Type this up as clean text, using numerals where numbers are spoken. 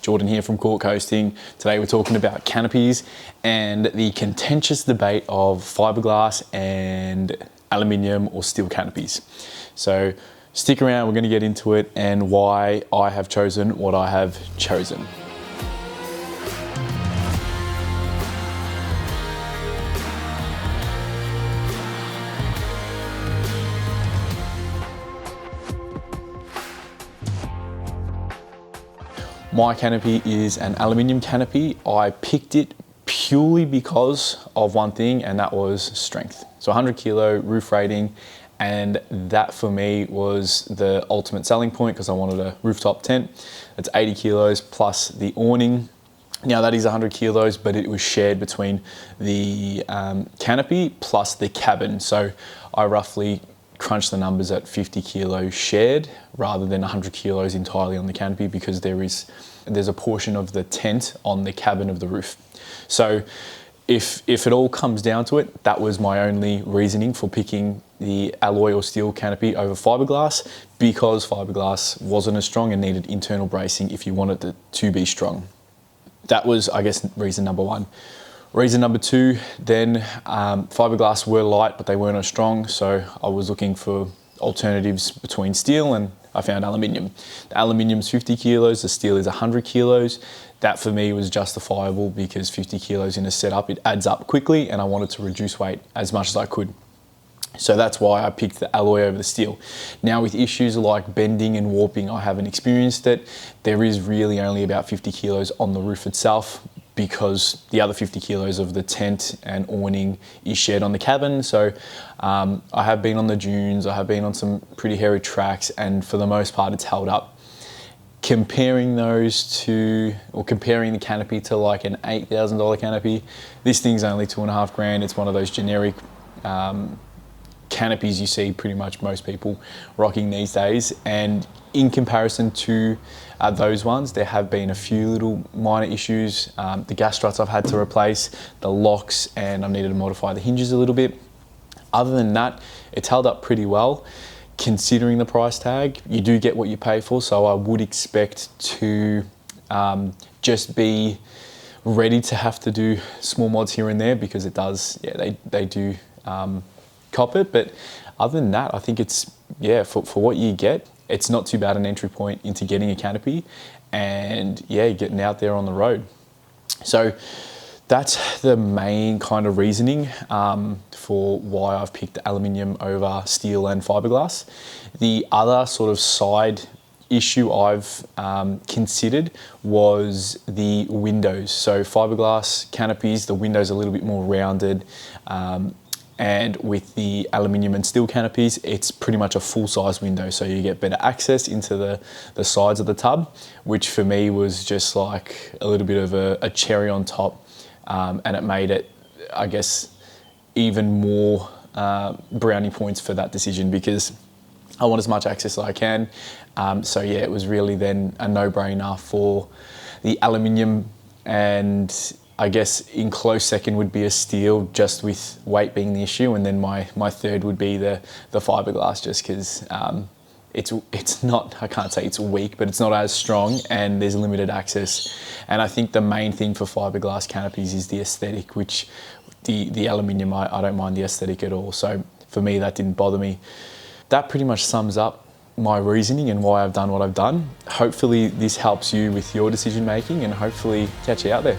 Jordan here from Court Coasting. Today we're talking about canopies and the contentious debate of fiberglass and aluminium or steel canopies. So stick around, we're going to get into it and why I have chosen what I have chosen. My canopy is an aluminium canopy. I picked it purely because of one thing, and that was strength. So 100 kilo roof rating, and that for me was the ultimate selling point because I wanted a rooftop tent. It's 80 kilos plus the awning. Now that is 100 kilos, but it was shared between the canopy plus the cabin. So I roughly crunch the numbers at 50 kilos shared rather than 100 kilos entirely on the canopy, because there's a portion of the tent on the cabin of the roof. So if it all comes down to it, that was my only reasoning for picking the alloy or steel canopy over fiberglass, because fiberglass wasn't as strong and needed internal bracing if you wanted it to be strong. That was, I guess, reason number one. Reason number two, then fiberglass were light, but they weren't as strong. So I was looking for alternatives between steel, and I found aluminium. The aluminium's 50 kilos, the steel is 100 kilos. That for me was justifiable because 50 kilos in a setup, it adds up quickly, and I wanted to reduce weight as much as I could. So that's why I picked the alloy over the steel. Now with issues like bending and warping, I haven't experienced it. There is really only about 50 kilos on the roof itself, because the other 50 kilos of the tent and awning is shared on the cabin. So I have been on the dunes, I have been on some pretty hairy tracks, and for the most part it's held up. Comparing those to, or comparing the canopy to like an $8,000 canopy, this thing's only $2.5 grand. It's one of those generic canopies you see pretty much most people rocking these days. And in comparison to those ones, there have been a few little minor issues. The gas struts I've had to replace, the locks, and I've needed to modify the hinges a little bit. Other than that, it's held up pretty well. Considering the price tag, you do get what you pay for, so I would expect to just be ready to have to do small mods here and there, because it does, yeah, they do cop it. But other than that, I think it's, yeah, for what you get, it's not too bad an entry point into getting a canopy and, yeah, getting out there on the road. So that's the main kind of reasoning for why I've picked aluminium over steel and fiberglass. The other sort of side issue I've considered was the windows. So fiberglass canopies, the windows are a little bit more rounded, and with the aluminium and steel canopies, it's pretty much a full-size window, so you get better access into the sides of the tub, which for me was just like a little bit of a cherry on top, and it made it, I guess, even more brownie points for that decision, because I want as much access as I can. So yeah, it was really then a no-brainer for the aluminium, and I guess in close second would be a steel, just with weight being the issue, and then my third would be the fiberglass, just because it's not, I can't say it's weak, but it's not as strong and there's limited access. And I think the main thing for fiberglass canopies is the aesthetic, which the aluminium, I don't mind the aesthetic at all. So for me, that didn't bother me. That pretty much sums up my reasoning and why I've done what I've done. Hopefully this helps you with your decision making, and hopefully catch you out there.